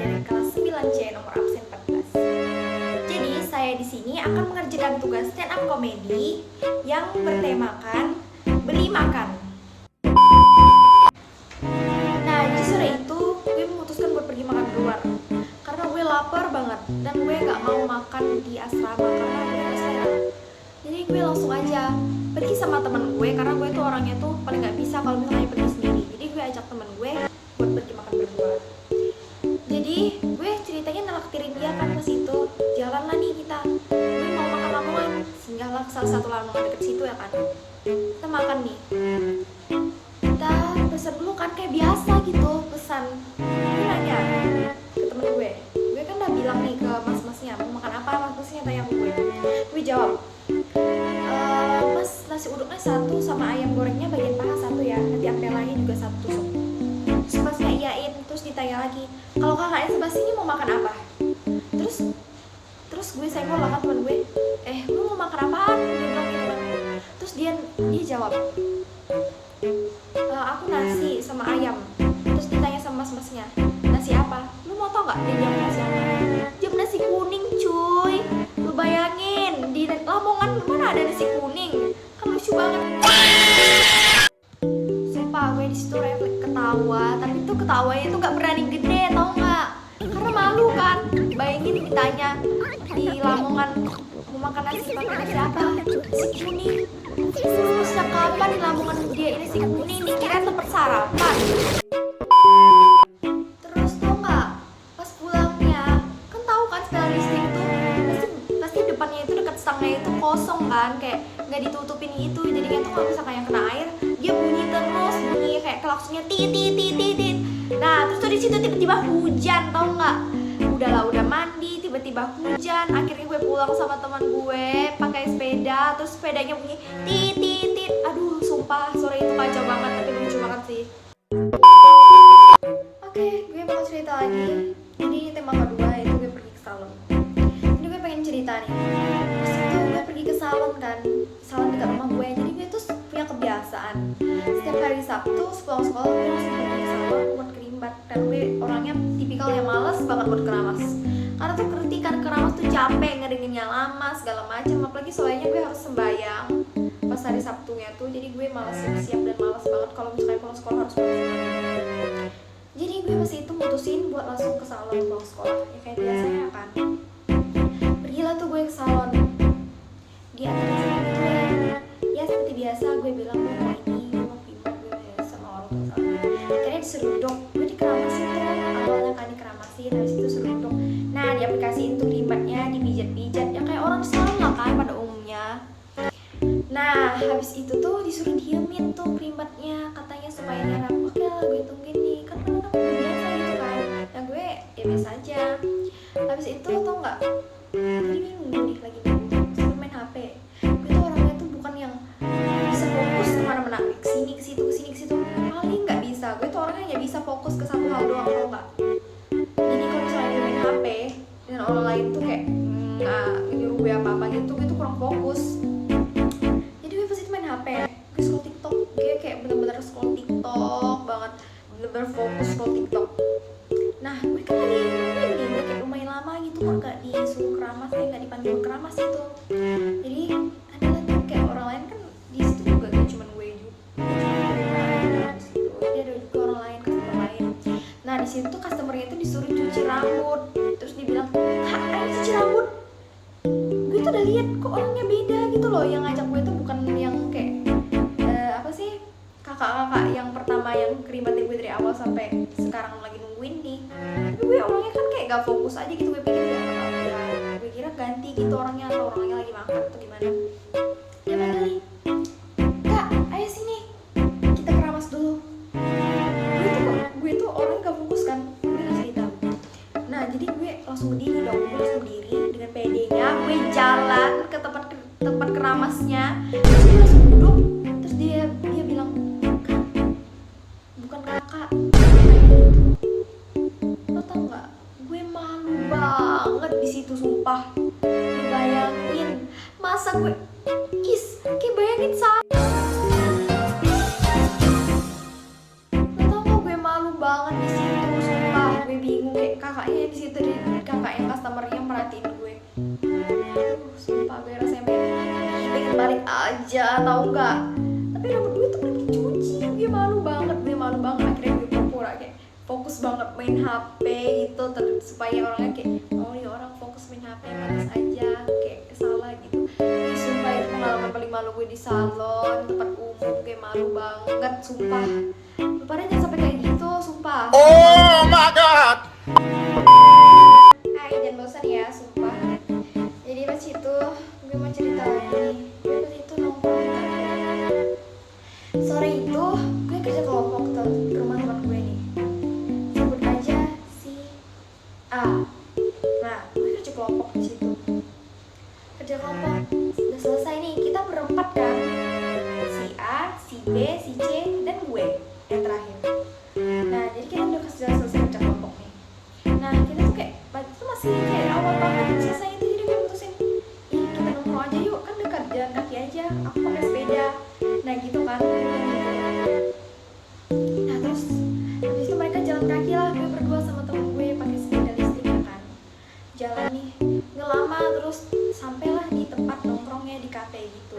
dari kelas 9C nomor absen 14. Jadi saya di sini akan mengerjakan tugas stand up comedy yang bertemakan beli makan. Nah, di sore itu gue memutuskan buat pergi makan keluar karena gue lapar banget dan gue gak mau makan di asrama karena gue gak selera. Jadi gue langsung aja pergi sama teman gue karena gue tuh orangnya tuh paling gak bisa kalau misalnya pergi sendiri. Jadi gue ajak teman gue buat pergi makan berdua. Jadi gue ceritanya nelaktirin dia kan ke situ. Jalan lah nih kita. Gue mau makan lamongan. Singgahlah ke salah satu lamongan deket situ ya kan. Kita makan nih. Kita pesan dulu kan kayak biasa gitu pesan. Gue nanya ke temen gue. Gue kan udah bilang nih ke mas-masnya mau makan apa. Mas-masnya tanya ke gue. Gue jawab. Mas nasi uduknya satu sama ayam gorengnya bagian paha satu ya. Nanti ampelanya juga satu tusuk. Terus masnya iyain. Terus ditanya lagi. Kalau kakaknya sebelah sini mau makan apa? Terus gue senggol lah kan teman gue. Lu mau makan apaan? Dia bilang gitu kan. Terus dia jawab. Aku nasi sama ayam. Terus ditanya sama mas-masnya. Nasi apa? Lu mau tau gak dia jawab nasi apa? Jawab nasi kuning cuy. Lu bayangin di Lamongan mana ada nasi kuning? Kan lucu banget. Sumpah gue disitu refleks ketawa. Tapi tuh ketawanya tuh gak berani gede tau gak? Karena malu kan. Bayangin ditanya di Lamongan mau makan nasi pakai nasi apa? Nasi kuning. Sejak kapan di Lamongan dia ini nasi kuning dikira tempat sarapan? Terus tau gak? Pas pulangnya kan tahu kan setelah listrik itu pasti depannya itu dekat stangnya itu kosong kan, kayak nggak ditutupin gitu. Jadinya tuh kalau misalkan yang kena air dia bunyi terus, bunyi kayak klaksonnya tit tit tit tit. Nah terus tuh di situ tiba-tiba hujan tau nggak? Udah mandi tiba-tiba hujan. Akhirnya gue pulang sama teman gue pakai sepeda, terus sepedanya bunyi tit tit tit. Aduh sumpah sore itu kacau banget tapi lucu banget sih. Oke, gue bakal cerita lagi. Ini tema kedua yaitu gue pergi ke salon. Ini gue pengen cerita nih. Pas itu gue pergi ke salon kan, salon dekat rumah gue. Jadi gue tuh punya kebiasaan setiap hari Sabtu sepulang sekolah gue langsung pergi ke salon buat kerimbat. Dan gue orangnya tipikal yang males banget buat keramas. Karena tuh kertikan keramas tuh capek, ngeringinnya lama segala macam. Apalagi soalnya gue harus sembahyang pas hari Sabtunya tuh. Jadi gue malas siap-siap dan malas banget kalau misalnya pulang sekolah harus pulang. Jadi gue masih itu mutusin buat langsung ke salon pulang sekolah. Ya kayak biasanya kan. Pergilah tuh gue ke salon. Di atas gitu ya seperti biasa gue bilang gue mau ini, gue mau pimpin, gue mau sama orang tua salon. Akhirnya diseruduk. Gue dikeramasin tuh. Awalnya kan dikeramasin, habis itu seruduk. Nah di aplikasi itu rimbatnya dipijat-pijat. Ya kayak orang salon lah kan pada umumnya. Nah habis itu tuh disuruh diemin tuh krimbatnya. Katanya supaya nyerap. Oke lah gue tungguin nih. Kan biasa gitu kan. Nah gue ya biasa aja. Habis itu tau gak? Tadi gue nunggu lagi sambil main HP. Gue tuh orangnya tuh bukan yang bisa fokus kemana-mana, kesini kesitu paling nggak bisa. Gue tuh orangnya hanya bisa fokus ke satu hal doang tau gak? Jadi kalau misalnya gue main HP dan orang lain tuh kayak nyuruh gue apa-apa gitu, gue tuh kurang fokus. Jadi gue pasti main HP, gue scroll TikTok. Gue kayak bener-bener scroll TikTok banget, bener-bener fokus scroll TikTok. Nah gue kan lagi nungguin nih, udah kayak lumayan lama gitu kan gak disuruh keramas, gak dipanggil keramas gitu. Jadi adalah tuh kayak orang lain kan di situ juga gak cuma gue juga. Di situ jadi ada juga orang lain, customer lain. Nah di situ tuh customernya itu disuruh cuci rambut. Terus dia bilang, "Kak, ayo cuci rambut." Gue tuh udah lihat kok orangnya beda gitu loh. Yang ngajak gue tuh bukan yang kayak apa sih, kakak-kakak yang pertama yang keribatin gue dari awal sampai sekarang lagi nungguin nih. Tapi gue orangnya kan kayak gak fokus aja gitu. Gue pikir ya gue kira ganti gitu orangnya, atau orangnya lagi makan atau gimana. Dia manggil, "Kak, ayo sini kita keramas dulu." Gue tuh orangnya gak fokus kan. Gue gak cerita. Nah jadi gue langsung berdiri dong. Gue langsung berdiri dengan PD-nya. Gue jalan ke tempat keramasnya. Terus gue langsung duduk. Terus dia bilang, "Kak, bukan kakak." Lo tau nggak? Gue malu banget di situ sumpah. Bayangin, masa gue kayak bayangin sama. Lo tau nggak gue malu banget di situ sumpah. Gue bingung kayak kakak kakaknya di situ, kakak yang customer yang merhatiin gue. Sumpah gue rasanya pengen balik aja, tahu nggak? Tapi rambut gue tuh belum dicuci, gue malu banget. Akhirnya gue pura-pura kayak fokus banget main HP gitu, supaya orangnya kayak, oh ya orang fokus main HP, pantas aja kayak salah gitu. Sumpah itu pengalaman paling malu gue di salon, tempat umum, kayak malu banget, sumpah. Lu pada jangan sampai kayak gitu, sumpah. Oh my god. Hai, jangan bosan ya, sumpah. Jadi pas itu gue mau cerita lagi nih. Gue pas itu nongkrong di kafe. Sore itu gue kerja kelompok tuh ke rumah teman gue nih. Sebut aja si A. Nah, gue kerja kelompok di situ. Kerja kelompok udah selesai nih, kita berempat kan. Si A, si B, si C, dan gue yang terakhir. Nah, jadi kita udah selesai kerja kelompok nih. Nah, kita tuh kayak itu masih kayak awal banget selesai itu, jadi gue mutusin, ih kita nongkrong aja yuk, kan dekat, jalan kaki aja, aku pakai sepeda. Nah gitu kan, nah terus habis itu mereka jalan kaki lah, gue berdua sama temen gue pakai sepeda listrik ya kan, jalan nih nggak lama, terus sampailah di tempat nongkrongnya di kafe gitu.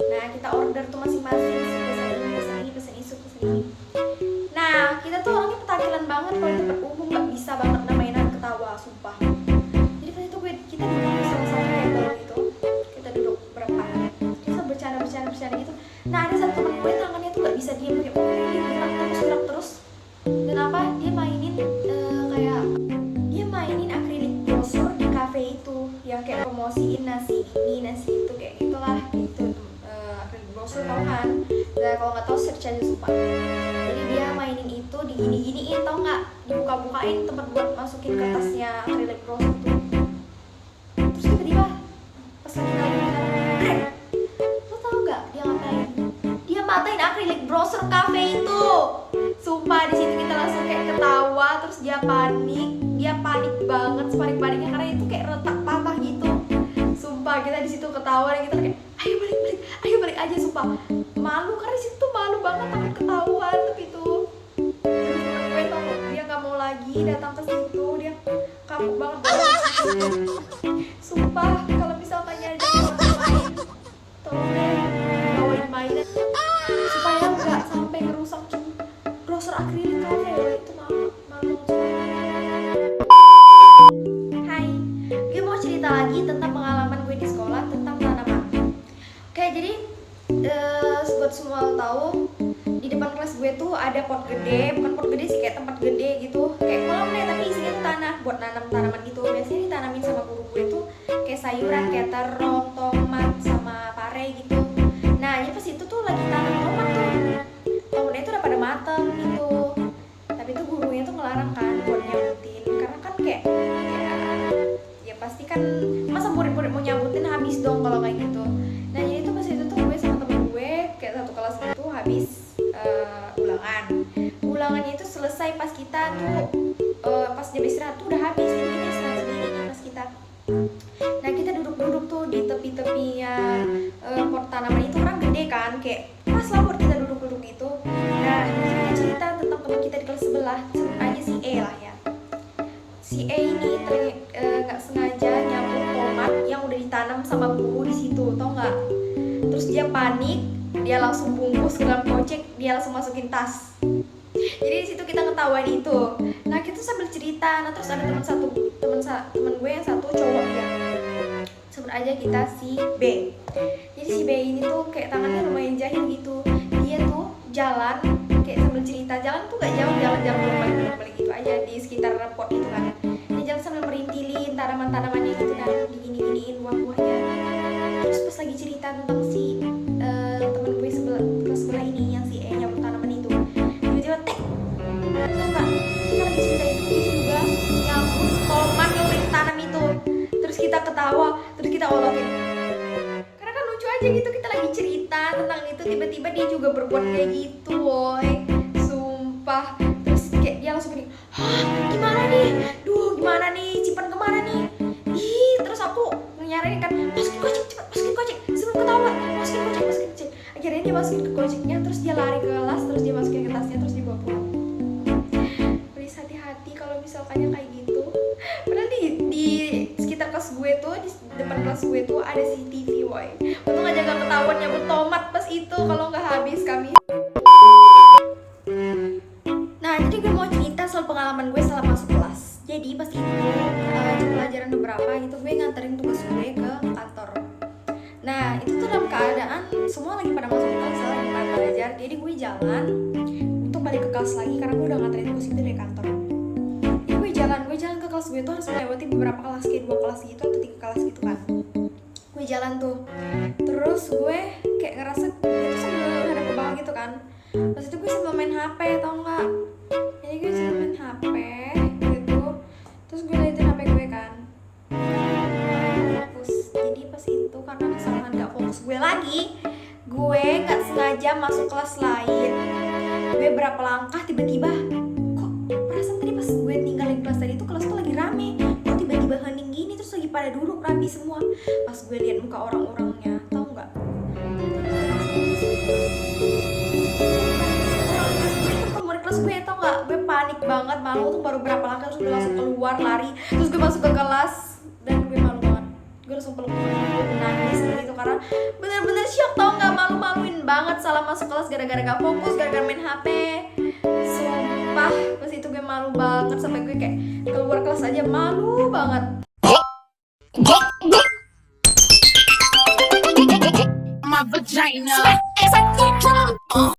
Nah kita order tuh masing-masing, pesen isu, pesen ini. Nah kita tuh orangnya petakilan banget kalau di tempat umum, nggak bisa banget mainan ketawa, sumpah. Jadi pas itu kita duduk di salah satu table gitu, kita duduk berempat, kita bercanda gitu. Nah ada satu teman gue tangannya tuh nggak bisa diem, kayak dia gerak terus. Dan apa, dia mainin akrilik brosur di cafe itu, yang kayak promosiin nasi ini nasi itu kayak gitulah gitu. Akrilik brosur tau kan? Nah kalau nggak tahu search aja, sumpah. Jadi dia mainin itu, digini-giniin, tau nggak, dibuka-bukain tempat buat masukin kertasnya akrilik brosur tuh. Terus tiba-tiba pas lagi brek, lo tau nggak dia ngapain? Dia matain akrilik brosur cafe itu. Sumpah di situ kita langsung kayak ketawa, terus dia panik banget, sepanik-paniknya karena itu kayak retak patah gitu. Sumpah kita di situ ketawa dan kita kayak ayo balik aja, sumpah. Malu karena di situ malu banget, takut ketahuan. Tapi itu terus temen gue tau dia nggak mau lagi datang ke situ, dia kapok banget. Sumpah kalau misalnya ada orang lain, tolong deh bawain mainan supaya nggak sampai ngerusak brosur akrilik kafe. Itu malu. Hai, gue mau cerita lagi tentang pengalaman gue di sekolah tentang tanaman. Oke, jadi buat semua tahu, di depan kelas gue tuh ada pot gede, bukan pot gede sih, kayak tempat gede gitu, kayak kolam deh, tapi isinya tuh tanah buat nanam tanaman gitu. Biasanya ditanamin sama guru gue tuh kayak sayuran, kayak terong, tomat, sama pare gitu. Nah, ya pas itu tuh lagi tanam tomat tuh, tomatnya tuh udah pada mateng gitu. Tapi tuh gurunya tuh ngelarang kan buat nyabutin, karena kan kayak ya pasti kan masa murid-murid mau nyabutin, habis dong kalau kayak gitu. Nah jadi tuh pas itu tuh gue sama temen gue kayak satu kelas itu habis ulangannya itu selesai pas kita tuh pas jam istirahat tuh udah habis, jadi kita istirahat sendiri nih pas kita. Nah kita duduk-duduk tuh di tepi-tepinya pot tanaman itu, orang gede kan, kayak pas lah buat kita duduk-duduk gitu. Nah kita cerita tentang teman kita di kelas sebelah, sebut aja si E lah ya. Si E ini nggak sengaja nyambut tomat yang udah ditanam sama guru di situ, tau nggak? Terus dia panik, dia langsung bungkus ke dalam gojek, dia langsung masukin tas. Jadi di situ kita ngetawain itu. Nah kita sambil cerita, nah terus ada teman gue yang satu cowok ya, sebut aja kita si B. Jadi si B ini tuh kayak tangannya lumayan jahil gitu. Dia tuh jalan kayak sambil cerita, jalan tuh gak jauh, jalan balik gitu aja di sekitar pot itu kan. Dia jalan sambil merintilin tanaman-tanamannya gitu kan, digini-giniin buah-buahnya. Terus pas lagi cerita tentang si teman gue kelas sebelah ini yang si E nyambut tanaman itu, tiba-tiba tau gak, kita lagi cerita itu dia juga nyambut tomat yang udah ditanam itu. Terus kita ketawa, terus kita olokin karena kan lucu aja gitu, kita lagi cerita tentang itu tiba-tiba dia juga berbuat kayak gitu woy, sumpah. Terus kayak dia langsung gini, hah gimana nih Cipan kemana nih, terus aku nyariin kan, masukin gojek sebelum ketahuan, masukin gojek. Akhirnya dia masukin ke gojeknya, terus dia lari ke kelas, terus dia masukin ke tasnya, terus dibawa pulang. Please hati-hati kalau misalkannya kayak gitu. ada CCTV woy. Untung aja gak ketahuan nyabut tomat pas itu, kalau nggak habis kami. Nah jadi gue mau cerita soal pengalaman gue setelah masuk kelas. Jadi pas itu jam pelajaran beberapa gitu gue nganterin tugas gue ke kantor. Nah itu tuh dalam keadaan semua lagi pada masuk kelas, lagi pada belajar. Jadi gue jalan untuk balik ke kelas lagi karena gue udah nganterin tugas itu dari kantor. Jadi gue jalan ke kelas gue tuh harus melewati beberapa kelas, kayak 2 kelas gitu atau 3 kelas gitu kan. Gue jalan tuh, terus gue kayak ngerasa itu sambil hadap ke bawah gitu kan. Pas itu gue sambil main HP, tau nggak? Jadi gue sambil main HP gitu, terus gue liatin HP gue kan, fokus. Jadi pas itu karena kesalahan nggak fokus gue lagi, gue nggak sengaja masuk kelas lain. Gue berapa langkah tiba-tiba, kok perasaan tadi pas gue tinggalin kelas tadi itu kelas tuh lagi rame, kok tiba-tiba hening gini, terus lagi pada duduk rapi semua. Pas gue lihat muka orang-orangnya, tau nggak? Kelas gue tau gak, gue panik banget, malu tuh baru berapa langkah terus gue langsung keluar lari, terus gue masuk ke kelas dan gue malu banget, gue langsung peluk temen gue, nangis gitu karena bener-bener syok tau gak, malu-maluin banget salah masuk kelas gara-gara gak fokus, gara-gara main HP. Sumpah pas itu gue malu banget sampai gue kayak keluar kelas aja malu banget. My vagina.